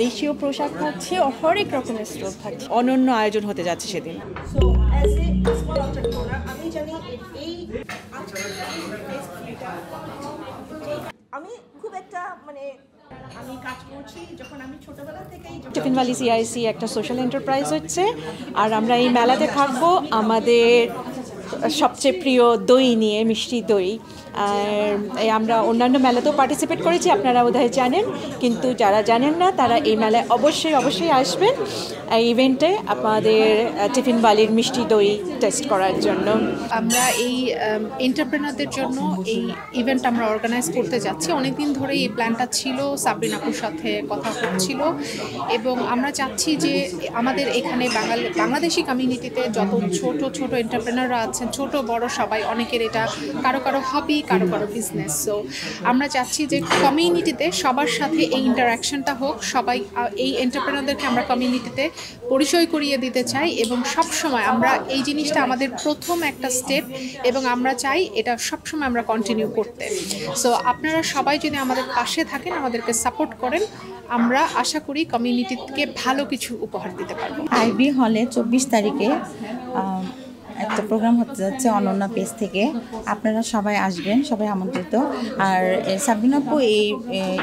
দেশীয় পোশাক থাকছে, হরেক রকমের স্টল থাকছে, অনন্য আয়োজন হতে যাচ্ছে সেদিন। আমি খুব একটা আমি কাজ করছি যখন আমি ছোটবেলা থেকেই টিফিন ভ্যালি সিআইসি একটা সোশ্যাল এন্টারপ্রাইজ হচ্ছে, আর আমরা এই মেলাতে থাকবো আমাদের সবচেয়ে প্রিয় দই নিয়ে, মিষ্টি দই। আর আমরা অন্যান্য মেলাতেও পার্টিসিপেট করেছি, আপনারা বোধহয় জানেন, কিন্তু যারা জানেন না তারা এই মেলায় অবশ্যই আসবেন এই ইভেন্টে আমাদের টিফিন ভ্যালির মিষ্টি দই টেস্ট করার জন্য। আমরা এই এন্টারপ্রেনারদের জন্য এই ইভেন্ট আমরা অর্গানাইজ করতে যাচ্ছি। অনেকদিন ধরে এই প্ল্যানটা ছিল, সাবরিন আপুর সাথে কথা হচ্ছিল, এবং আমরা চাচ্ছি যে আমাদের এখানে বাংলাদেশি কমিউনিটিতে যত ছোট এন্টারপ্রেনাররা আছেন, ছোট বড় সবাই, অনেকের এটা কারো হবি, কারো বিজনেস। সো আমরা চাচ্ছি যে কমিউনিটিতে সবার সাথে এই ইন্টারাকশনটা হোক, সবাই এই এন্টারপ্রেনারদেরকে আমরা কমিউনিটিতে পরিচয় করিয়ে দিতে চাই, এবং সবসময় আমরা এই জিনিসটা আমাদের প্রথম একটা স্টেপ, এবং আমরা চাই এটা সবসময় আমরা কন্টিনিউ করতে। সো আপনারা সবাই যদি আমাদের পাশে থাকেন, আমাদেরকে সাপোর্ট করেন, আমরা আশা করি কমিউনিটিকে ভালো কিছু উপহার দিতে পারবো। আইভি হলে 24 তারিখে একটা প্রোগ্রাম হতে যাচ্ছে অনন্যা পেজ থেকে। আপনারা সবাই আসবেন, সবাই আমন্ত্রিত। আর সাবরিন আপু এই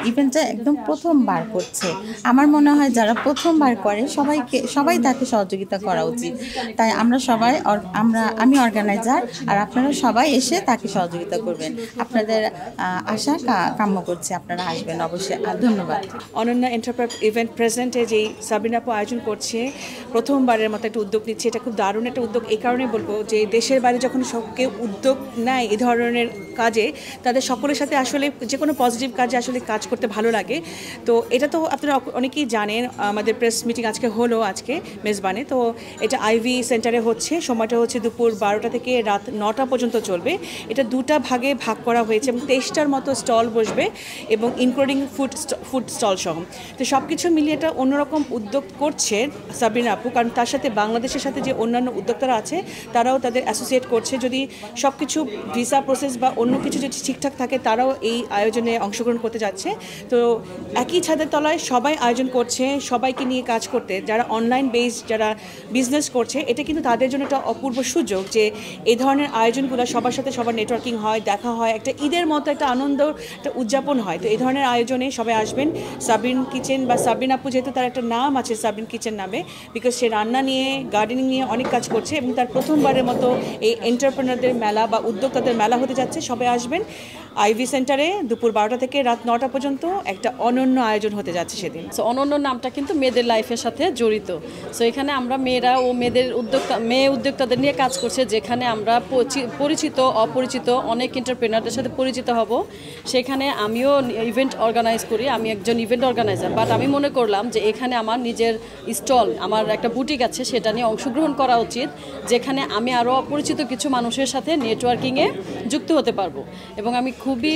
ইভেন্টটা একদম প্রথমবার করছে। আমার মনে হয় যারা প্রথমবার করে সবাই তাকে সহযোগিতা করা উচিত। তাই আমি অর্গানাইজার, আর আপনারা সবাই এসে তাকে সহযোগিতা করবেন। আপনাদের আশা কাম্য করছি, আপনারা আসবেন অবশ্যই। ধন্যবাদ। অনন্যা এন্টারপ্রাইজ ইভেন্ট প্রেজেন্টে যেই সাবরিন আপু আয়োজন করছে, প্রথমবারের মতো একটা উদ্যোগ নিচ্ছে। এটা খুব দারুণ একটা উদ্যোগ। এই কারণে বলবো যে দেশের বাইরে যখন কেউ উদ্যোগ নেয় এই ধরনের কাজে, তাদের সকলের সাথে আসলে যে কোনো পজিটিভ কাজে আসলে কাজ করতে ভালো লাগে। তো এটা তো আপনারা অনেকেই জানেন, আমাদের প্রেস মিটিং আজকে মেজবানে। তো এটা আইভি সেন্টারে হচ্ছে, সময়টা হচ্ছে দুপুর 12টা থেকে রাত 9টা পর্যন্ত চলবে। এটা দুটা ভাগে ভাগ করা হয়েছে এবং 23টার মতো স্টল বসবে, এবং ইনক্লুডিং ফুড স্টল সহ। তো সব কিছু মিলিয়ে এটা অন্যরকম উদ্যোগ করছে সাবরিন আপু, কারণ তার সাথে বাংলাদেশের সাথে যে অন্যান্য উদ্যোক্তারা আছে তারাও তাদের অ্যাসোসিয়েট করছে। যদি সব কিছু ভিসা প্রসেস বা অন্য কিছু যদি ঠিকঠাক থাকে, তারাও এই আয়োজনে অংশগ্রহণ করতে যাচ্ছে। তো একই ছাদের তলায় সবাই আয়োজন করছে, সবাইকে নিয়ে কাজ করতে। যারা অনলাইন বেসড, যারা বিজনেস করছে, এটা কিন্তু তাদের জন্য একটা অপূর্ব সুযোগ যে এই ধরনের আয়োজনগুলো সবার সাথে সবার নেটওয়ার্কিং হয়, দেখা হয়, একটা ঈদের মতো একটা আনন্দ, একটা উদযাপন হয়। তো এই ধরনের আয়োজনে সবাই আসবেন। সাবরিন কিচেন বা সাবরিন আপু, যেহেতু তার একটা নাম আছে সাবরিন কিচেন নামে, বিকজ সে রান্না নিয়ে, গার্ডেনিং নিয়ে অনেক কাজ করছে, এবং তার প্রথমবারের মতো এই এন্টারপ্রেনারদের মেলা বা উদ্যোক্তাদের মেলা হতে যাচ্ছে। সবাই আসবেন আইভি সেন্টারে দুপুর 12টা থেকে রাত 9টা পর্যন্ত একটা অনন্য আয়োজন হতে যাচ্ছে সেদিন। সো অনন্য নামটা কিন্তু মেয়েদের লাইফের সাথে জড়িত। সো এখানে আমরা মেয়েরা ও মেয়ে উদ্যোক্তাদের নিয়ে কাজ করছে, যেখানে আমরা পরিচিত অপরিচিত অনেক এন্টারপ্রেনারদের সাথে পরিচিত হব। সেখানে আমিও ইভেন্ট অর্গানাইজ করি, আমি একজন ইভেন্ট অর্গানাইজার, বাট আমি মনে করলাম যে এখানে আমার নিজের স্টল, আমার একটা বুটিক আছে, সেটা নিয়ে অংশগ্রহণ করা উচিত, যেখানে আমি আরও অপরিচিত কিছু মানুষের সাথে নেটওয়ার্কিংয়ে যুক্ত হতে পারবো। এবং আমি খুবই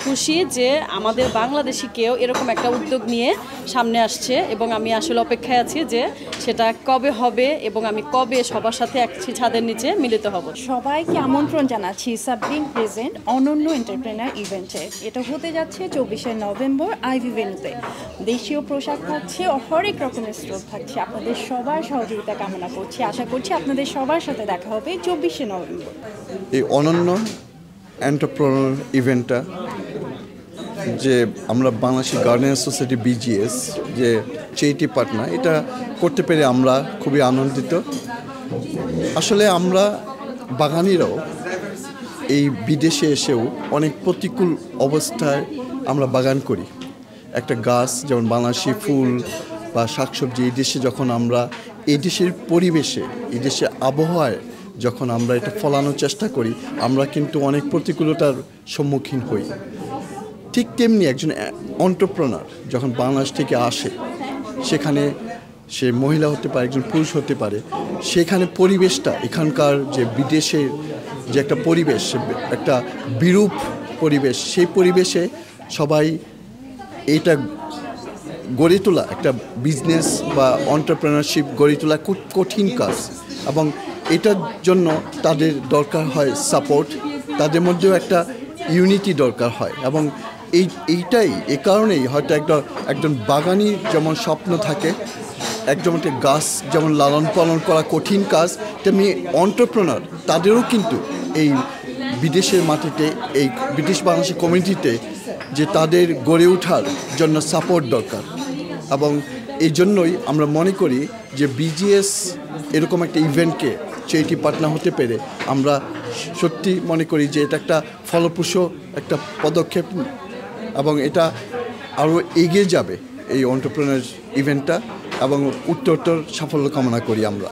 খুশি যে আমাদের বাংলাদেশি কেউ এরকম একটা উদ্যোগ নিয়ে সামনে আসছে, এবং আমি আসলে অপেক্ষায় আছি যে সেটা কবে হবে এবং আমি কবে সবার সাথে এক ছাদের নিচে মিলিত হব। সবাইকে আমন্ত্রণ জানাচ্ছি সাবরিন প্রেজেন্ট অনন্য এন্টারপ্রেনার ইভেন্টে। এটা হতে যাচ্ছে 24শে নভেম্বর আইভি ভেন্যুতে। দেশীয় পোশাক থাকছে, হরেক রকমের স্টল থাকছে। আপনাদের সবার সহযোগিতা কামনা করছি, আশা করছি আপনাদের সবার সাথে দেখা হবে 24শে নভেম্বর। এই অনন্য এন্টারপ্রেনার ইভেন্টটা যে আমরা বাংলাদেশ গার্ডেন সোসাইটি বিজিএস যে চেইটি পাটনা, এটা করতে পেরে আমরা খুবই আনন্দিত। আসলে আমরা বাগানিরাও এই বিদেশে এসেও অনেক প্রতিকূল অবস্থায় আমরা বাগান করি। একটা গাছ যেমন বাংলাদেশি ফুল বা শাকসবজি, এই দেশে যখন আমরা এই দেশের পরিবেশে, এই দেশের আবহাওয়ায় যখন আমরা এটা ফলানোর চেষ্টা করি, আমরা কিন্তু অনেক প্রতিকূলতার সম্মুখীন হই। ঠিক তেমনি একজন এন্টারপ্রেনার যখন বাংলাদেশ থেকে আসে, সেখানে সে মহিলা হতে পারে, একজন পুরুষ হতে পারে, সেখানে পরিবেশটা, এখানকার যে বিদেশের যে একটা পরিবেশ, একটা বিরূপ পরিবেশ, সেই পরিবেশে সবাই এইটা গড়ে তোলা, একটা বিজনেস বা এন্টারপ্রেনারশিপ গড়ে তোলা খুব কঠিন কাজ, এবং এটার জন্য তাদের দরকার হয় সাপোর্ট, তাদের মধ্যেও একটা ইউনিটি দরকার হয়, এবং এইটাই এ কারণেই হয়তো একজন বাগানির যেমন স্বপ্ন থাকে, একজন একটা গাছ যেমন লালন পালন করা কঠিন কাজ, তেমনি এন্টারপ্রেনার তাদেরও কিন্তু এই বিদেশের মাটিতে, এই ব্রিটিশ বাংলাদেশি কমিউনিটিতে যে তাদের গড়ে ওঠার জন্য সাপোর্ট দরকার। এবং এই জন্যই আমরা মনে করি যে বিজিএস এরকম একটা ইভেন্টকে চ্যারিটি পার্টনার হতে পেরে আমরা সত্যি মনে করি যে এটা একটা ফলপ্রসূ একটা পদক্ষেপ এবং এটা আরও এগিয়ে যাবে এই এন্টারপ্রেনার ইভেন্টটা, এবং উত্তরোত্তর সাফল্য কামনা করি আমরা।